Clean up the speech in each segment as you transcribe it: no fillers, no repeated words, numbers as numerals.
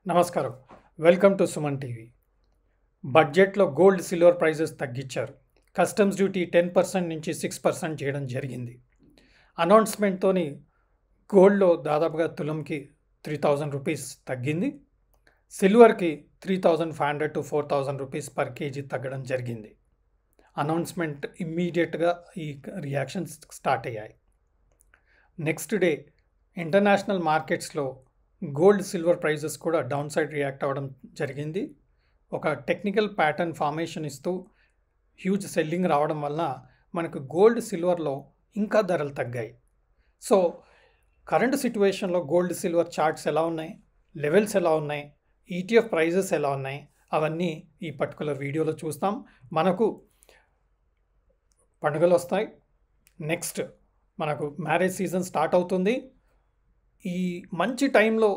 నమస్కారం. Welcome to Suman TV. బడ్జెట్లో gold, silver prices తగ్గించారు. కస్టమ్స్ డ్యూటీ 10% నుంచి 6% చేయడం జరిగింది. అనౌన్స్మెంట్తోని గోల్డ్లో దాదాపుగా తులంకి 3000 రూపీస్ తగ్గింది. సిల్వర్కి 3500 to 4000 రూపీస్ పర్ కేజీ తగ్గడం జరిగింది. అనౌన్స్మెంట్ ఇమ్మీడియట్గా ఈ రియాక్షన్స్ స్టార్ట్ అయ్యాయి. నెక్స్ట్ డే ఇంటర్నేషనల్ మార్కెట్స్లో గోల్డ్, సిల్వర్ ప్రైజెస్ కూడా డౌన్ సైడ్ రియాక్ట్ అవ్వడం జరిగింది. ఒక టెక్నికల్ ప్యాటర్న్ ఫార్మేషన్ ఇస్తూ హ్యూజ్ సెల్లింగ్ రావడం వలన మనకు గోల్డ్, సిల్వర్లో ఇంకా ధరలు తగ్గాయి. సో కరెంట్ సిచ్యువేషన్లో గోల్డ్, సిల్వర్ చార్ట్స్ ఎలా ఉన్నాయి, లెవెల్స్ ఎలా ఉన్నాయి, ఈటీఎఫ్ ప్రైజెస్ ఎలా ఉన్నాయి, అవన్నీ ఈ పర్టికులర్ వీడియోలో చూస్తాం. మనకు పండుగలు వస్తాయి. నెక్స్ట్ మనకు మ్యారేజ్ సీజన్ స్టార్ట్ అవుతుంది. ఈ మంచి టైంలో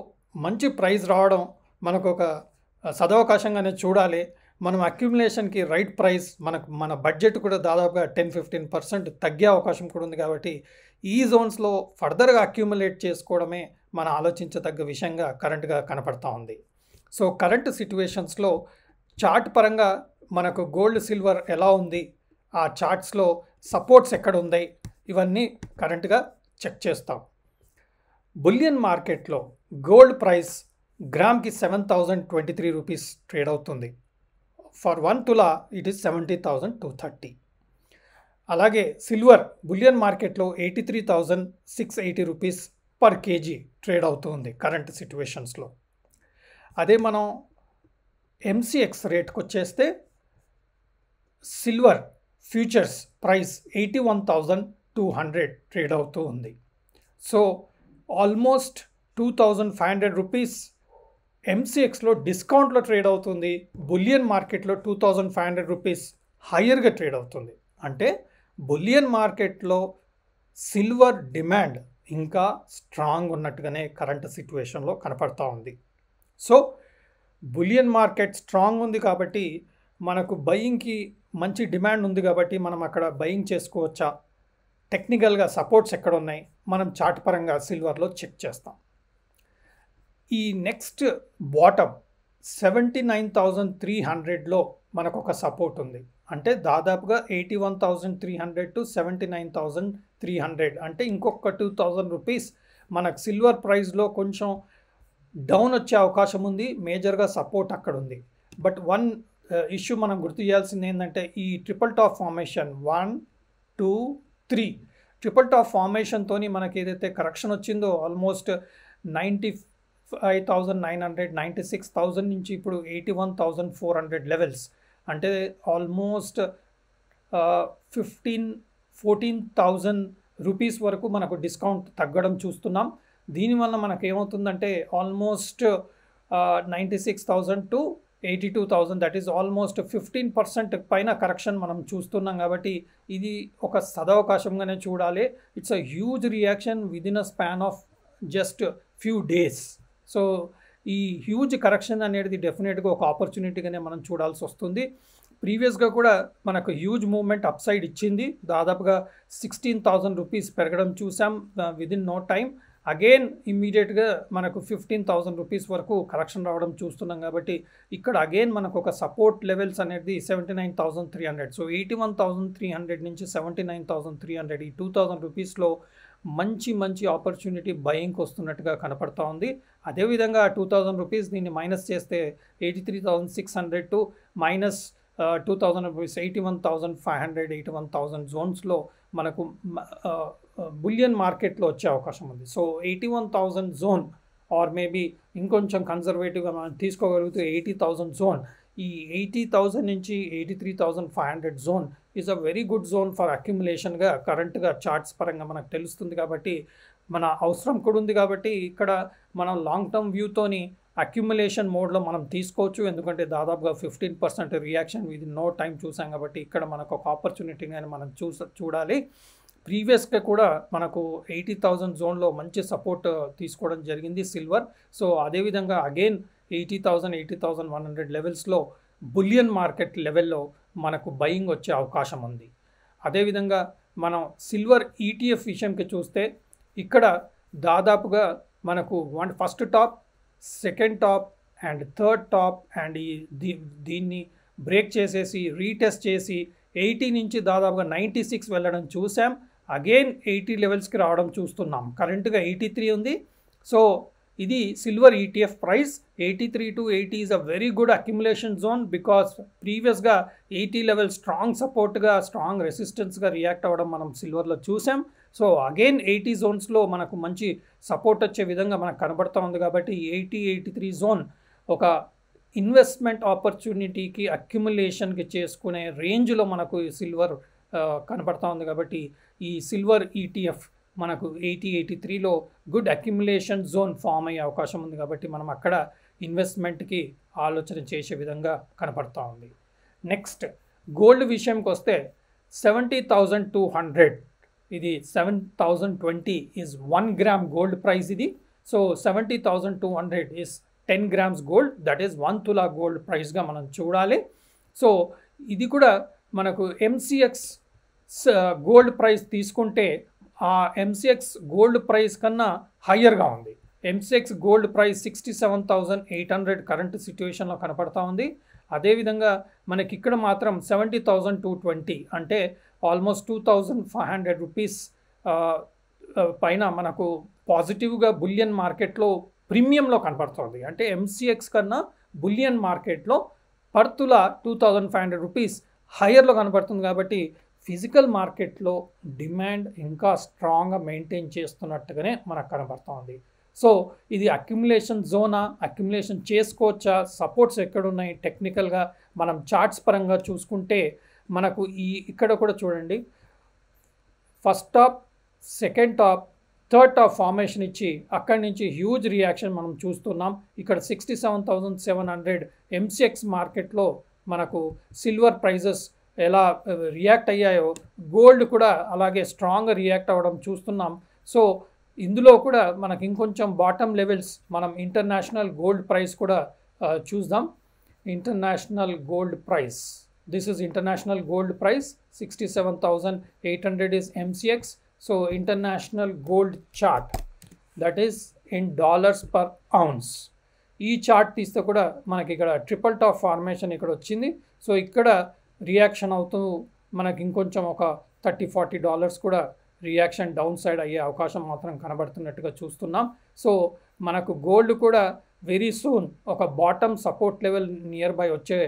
మంచి ప్రైస్ రావడం మనకు ఒక సదవకాశంగానే చూడాలి. మనం అక్యుములేషన్కి రైట్ ప్రైస్, మన బడ్జెట్ కూడా దాదాపుగా 10-15% తగ్గే అవకాశం కూడా ఉంది. కాబట్టి ఈ జోన్స్లో ఫర్దర్గా అక్యుములేట్ చేసుకోవడమే మన ఆలోచించదగ్గ విషయంగా కరెంట్గా కనపడతా ఉంది. సో కరెంట్ సిచ్యువేషన్స్లో చార్ట్ పరంగా మనకు గోల్డ్, సిల్వర్ ఎలా ఉంది, ఆ చార్ట్స్లో సపోర్ట్స్ ఎక్కడ ఉన్నాయి, ఇవన్నీ కరెంట్గా చెక్ చేస్తాం. బులియన్ మార్కెట్లో గోల్డ్ ప్రైస్ గ్రామ్కి 7023 రూపీస్ ట్రేడ్ అవుతుంది. ఫర్ 1 తులా ఇట్ ఈస్ 70,230. అలాగే సిల్వర్ బులియన్ మార్కెట్లో 83,680 రూపీస్ పర్ కేజీ ట్రేడ్ అవుతుంది కరెంట్ సిచ్యువేషన్స్లో. అదే మనం ఎంసీఎక్స్ రేట్కి వచ్చేస్తే సిల్వర్ ఫ్యూచర్స్ ప్రైస్ 81,200 ట్రేడ్ అవుతూ ఉంది. సో ఆల్మోస్ట్ 2500 రూపీస్ ఎంసీఎక్స్లో డిస్కౌంట్లో ట్రేడ్ అవుతుంది. బులియన్ మార్కెట్లో 2500 రూపీస్ హయ్యర్గా ట్రేడ్ అవుతుంది. అంటే బులియన్ మార్కెట్లో సిల్వర్ డిమాండ్ ఇంకా స్ట్రాంగ్ ఉన్నట్టుగానే కరెంట్ సిచ్యువేషన్లో కనపడతా ఉంది. సో బులియన్ మార్కెట్ స్ట్రాంగ్ ఉంది కాబట్టి మనకు బయింగ్కి మంచి డిమాండ్ ఉంది కాబట్టి మనం అక్కడ బయింగ్ చేసుకోవచ్చా, టెక్నికల్గా సపోర్ట్స్ ఎక్కడ ఉన్నాయి, మనం చార్ట్ పరంగా సిల్వర్లో చెక్ చేస్తాం. ఈ నెక్స్ట్ బాటమ్ 79,300లో మనకు ఒక సపోర్ట్ ఉంది. అంటే దాదాపుగా 81,300 to 79,300, అంటే ఇంకొక 2000 రూపీస్ మనకు సిల్వర్ ప్రైస్లో కొంచెం డౌన్ వచ్చే అవకాశం ఉంది. మేజర్గా సపోర్ట్ అక్కడ ఉంది. బట్ వన్ ఇష్యూ మనం గుర్తు చేయాల్సింది ఏంటంటే ఈ triple top formation 1, 2, 3 triple top ఫార్మేషన్తో మనకి ఏదైతే కరెక్షన్ వచ్చిందో ఆల్మోస్ట్ 95,900, 96,000 నుంచి ఇప్పుడు 81,400 లెవెల్స్, అంటే ఆల్మోస్ట్ 14,000 రూపీస్ వరకు మనకు డిస్కౌంట్ తగ్గడం చూస్తున్నాం. దీనివల్ల మనకు ఏమవుతుందంటే almost 96,000 to 82,000, that is almost 15% పైన కరెక్షన్ మనం చూస్తున్నాం. కాబట్టి ఇది ఒక సదవకాశంగానే చూడాలి. It's a huge reaction within a span of just few days. So ఈ హ్యూజ్ కరెక్షన్ అనేది డెఫినెట్గా ఒక ఆపర్చునిటీగానే మనం చూడాల్సి వస్తుంది. ప్రీవియస్గా కూడా మనకు హ్యూజ్ మూవ్మెంట్ అప్ సైడ్ ఇచ్చింది. దాదాపుగా 16,000 రూపీస్ పెరగడం చూసాం విదిన్ నో టైమ్. అగైన్ ఇమ్మీడియట్గా మనకు 15,000 రూపీస్ వరకు కరెక్షన్ రావడం చూస్తున్నాం. కాబట్టి ఇక్కడ అగైన్ మనకు ఒక సపోర్ట్ లెవెల్స్ అనేది 79,300. సో 81,300 నుంచి 79,300, ఈ 2000 రూపీస్లో మంచి ఆపర్చునిటీ బయింగ్కి వస్తున్నట్టుగా కనపడతా ఉంది. అదేవిధంగా 2000 రూపీస్ దీన్ని మైనస్ చేస్తే 83,600 టు మైనస్ 2000 రూపీస్ 81,500, 81,000 జోన్స్లో మనకు బులియన్ మార్కెట్లో వచ్చే అవకాశం ఉంది. సో 81,000 జోన్ ఆర్ మేబీ ఇంకొంచెం కన్జర్వేటివ్గా మనం తీసుకోగలిగితే 80,000 జోన్, ఈ 80,000 నుంచి 83,500 zone is a very good zone for అక్యుములేషన్గా కరెంట్గా చార్ట్స్ పరంగా మనకు తెలుస్తుంది. కాబట్టి మన అవసరం కూడా ఉంది. కాబట్టి ఇక్కడ మనం లాంగ్ టర్మ్ వ్యూతోని అక్యుములేషన్ మోడ్లో మనం తీసుకోవచ్చు. ఎందుకంటే దాదాపుగా 15% రియాక్షన్ విత్ నో టైం చూసాం. కాబట్టి ఇక్కడ మనకు ఒక ఆపర్చునిటీగానే మనం చూడాలి. ప్రీవియస్గా కూడా మనకు 80,000 జోన్లో మంచి సపోర్ట్ తీసుకోవడం జరిగింది సిల్వర్. సో అదేవిధంగా అగైన్ 80,000, 80,100 లెవెల్స్లో బులియన్ మార్కెట్ లెవెల్లో మనకు బయింగ్ వచ్చే అవకాశం ఉంది. అదేవిధంగా మనం సిల్వర్ ఈటీఎఫ్ విషయంకి చూస్తే ఇక్కడ దాదాపుగా మనకు first top, second top and third top and దీన్ని బ్రేక్ చేసేసి రీటెస్ట్ చేసి 80 నుంచి దాదాపుగా 96 వెళ్ళడం చూసాం. అగైన్ 80 లెవెల్స్కి రావడం చూస్తున్నాం. కరెంట్గా 83 ఉంది. సో ఇది silver ETF price 83 to 80 is a very good accumulation zone, because ప్రీవియస్గా 80 లెవెల్ స్ట్రాంగ్ సపోర్ట్గా స్ట్రాంగ్ రెసిస్టెన్స్గా రియాక్ట్ అవ్వడం మనం సిల్వర్లో చూసాం. సో అగైన్ 80 జోన్స్లో మనకు మంచి సపోర్ట్ వచ్చే విధంగా మనకు కనబడుతూ ఉంది. కాబట్టి 80-83 జోన్ ఒక ఇన్వెస్ట్మెంట్ ఆపర్చునిటీకి అక్యుములేషన్కి చేసుకునే రేంజ్లో మనకు సిల్వర్ కనబడుతూ ఉంది. కాబట్టి ఈ సిల్వర్ ETF మనకు 80-83లో గుడ్ అక్యుములేషన్ జోన్ ఫామ్ అయ్యే అవకాశం ఉంది. కాబట్టి మనం అక్కడ ఇన్వెస్ట్మెంట్కి ఆలోచన చేసే విధంగా కనపడుతూ ఉంది. నెక్స్ట్ గోల్డ్ విషయంకి వస్తే 70,200, ఇది 7,020 ఈజ్ 1 గ్రామ్ గోల్డ్ ప్రైస్ ఇది. So 70,200 is 10 grams gold, that is 1 తులా గోల్డ్ ప్రైస్గా మనం చూడాలి. సో ఇది కూడా మనకు MCX గోల్డ్ ప్రైస్ తీసుకుంటే ఆ MCX గోల్డ్ ప్రైస్ కన్నా హయ్యర్గా ఉంది. MCX గోల్డ్ ప్రైస్ 67,800 కరెంట్ సిచ్యువేషన్లో కనపడతా ఉంది. అదేవిధంగా మనకి ఇక్కడ మాత్రం 70,220 అంటే ఆల్మోస్ట్ 2,500 రూపీస్ పైన మనకు పాజిటివ్గా బులియన్ మార్కెట్లో ప్రీమియంలో కనపడుతుంది. అంటే MCX కన్నా బులియన్ మార్కెట్లో పర్ తులా 2,500 రూపీస్ హయ్యర్లో కనపడుతుంది. కాబట్టి ఫిజికల్ మార్కెట్లో డిమాండ్ ఇంకా స్ట్రాంగ్గా మెయింటైన్ చేస్తున్నట్టుగానే మనకు కనబడుతుంది. సో ఇది అక్యుములేషన్ జోనా, అక్యుములేషన్ చేసుకోవచ్చా, సపోర్ట్స్ ఎక్కడున్నాయి టెక్నికల్గా మనం చార్ట్స్ పరంగా చూసుకుంటే మనకు ఇక్కడ కూడా చూడండి, first top, second top, third top formation ఇచ్చి అక్కడి నుంచి హ్యూజ్ రియాక్షన్ మనం చూస్తున్నాం. ఇక్కడ 67,700 MCX మార్కెట్లో మనకు సిల్వర్ ప్రైజెస్ ఎలా రియాక్ట్ అయ్యాయో గోల్డ్ కూడా అలాగే స్ట్రాంగ్గా రియాక్ట్ అవ్వడం చూస్తున్నాం. సో ఇందులో కూడా మనకి ఇంకొంచెం బాటమ్ లెవెల్స్ మనం ఇంటర్నేషనల్ గోల్డ్ ప్రైస్ కూడా చూద్దాం. International gold price, this is international gold price 67,800 is MCX. So international gold chart that is in dollars per ounce. ఈ చార్ట్ తీస్తే కూడా మనకి ఇక్కడ ట్రిపుల్ టాప్ ఫార్మేషన్ ఇక్కడ వచ్చింది. సో ఇక్కడ రియాక్షన్ అవుతూ మనకి ఇంకొంచెం ఒక $30-40 కూడా రియాక్షన్ డౌన్ సైడ్ అయ్యే అవకాశం మాత్రం కనబడుతున్నట్టుగా చూస్తున్నాం. సో మనకు గోల్డ్ కూడా వెరీ సూన్ ఒక bottom support level near by వచ్చే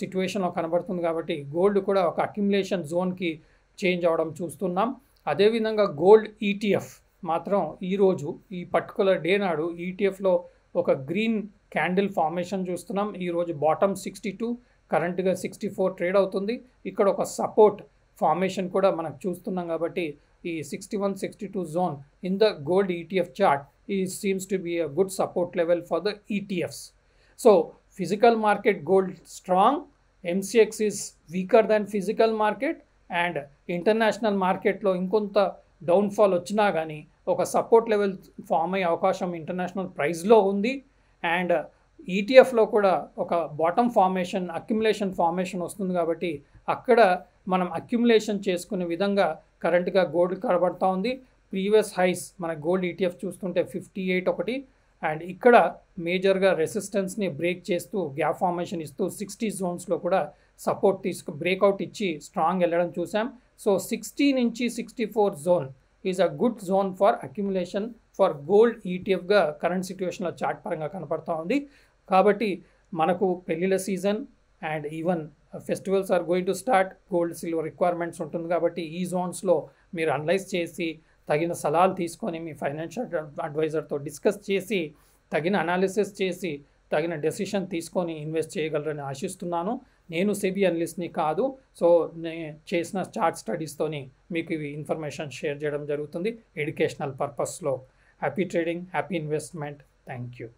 సిచ్యువేషన్లో కనబడుతుంది. కాబట్టి గోల్డ్ కూడా ఒక అక్యుములేషన్ జోన్కి చేంజ్ అవ్వడం చూస్తున్నాం. అదేవిధంగా గోల్డ్ ETF మాత్రం ఈరోజు ఈ పర్టికులర్ డే నాడు ETFలో ఒక గ్రీన్ క్యాండిల్ ఫార్మేషన్ చూస్తున్నాం. ఈరోజు బాటమ్ 62, కరెంట్గా 64 ట్రేడ్ అవుతుంది. ఇక్కడ ఒక సపోర్ట్ ఫార్మేషన్ కూడా మనకు చూస్తున్నాం. కాబట్టి ఈ 61-62 zone in the gold ETF chart ఈ seems to be a good support level for the ETFs. So physical market gold strong, MCX is weaker than physical market, and international మార్కెట్లో ఇంకొంత downfall వచ్చినా కానీ ఒక సపోర్ట్ లెవెల్ ఫామ్ అయ్యే అవకాశం international ప్రైస్లో ఉంది. అండ్ ETFలో కూడా ఒక బాటమ్ ఫార్మేషన్, అక్యుములేషన్ ఫార్మేషన్ వస్తుంది. కాబట్టి అక్కడ మనం అక్యుములేషన్ చేసుకునే విధంగా కరెంట్గా గోల్డ్ కనబడుతూ ఉంది. ప్రీవియస్ హైస్ మన గోల్డ్ ETF చూస్తుంటే 58 ఒకటి, అండ్ ఇక్కడ మేజర్గా రెసిస్టెన్స్ని బ్రేక్ చేస్తూ గ్యాప్ ఫార్మేషన్ ఇస్తూ 60 జోన్స్లో కూడా సపోర్ట్ బ్రేక్అవుట్ ఇచ్చి స్ట్రాంగ్ వెళ్ళడం చూసాం. సో 60 నుంచి 64 zone is a good zone for accumulation for gold ETFగా కరెంట్ సిచ్యువేషన్లో చార్ట్ పరంగా కనపడుతూ ఉంది. కాబట్టి మనకు పెళ్ళిళ్ళ season and even festivals are going to start, gold silver requirements ఉంటుంది. కాబట్టి ఈ జోన్స్లో మీరు అనలైజ్ చేసి తగిన సలహాలు తీసుకొని మీ ఫైనాన్షియల్ అడ్వైజర్తో డిస్కస్ చేసి తగిన అనాలిసిస్ చేసి తగిన డెసిషన్ తీసుకొని ఇన్వెస్ట్ చేయగలరని ఆశిస్తున్నాను. నేను సెబీ అనలిస్ట్ని కాదు. సో నేను చేసిన చార్ట్ స్టడీస్తోని మీకు ఇవి ఇన్ఫర్మేషన్ షేర్ చేయడం జరుగుతుంది ఎడ్యుకేషనల్ పర్పస్లో. Happy trading, happy investment. Thank you.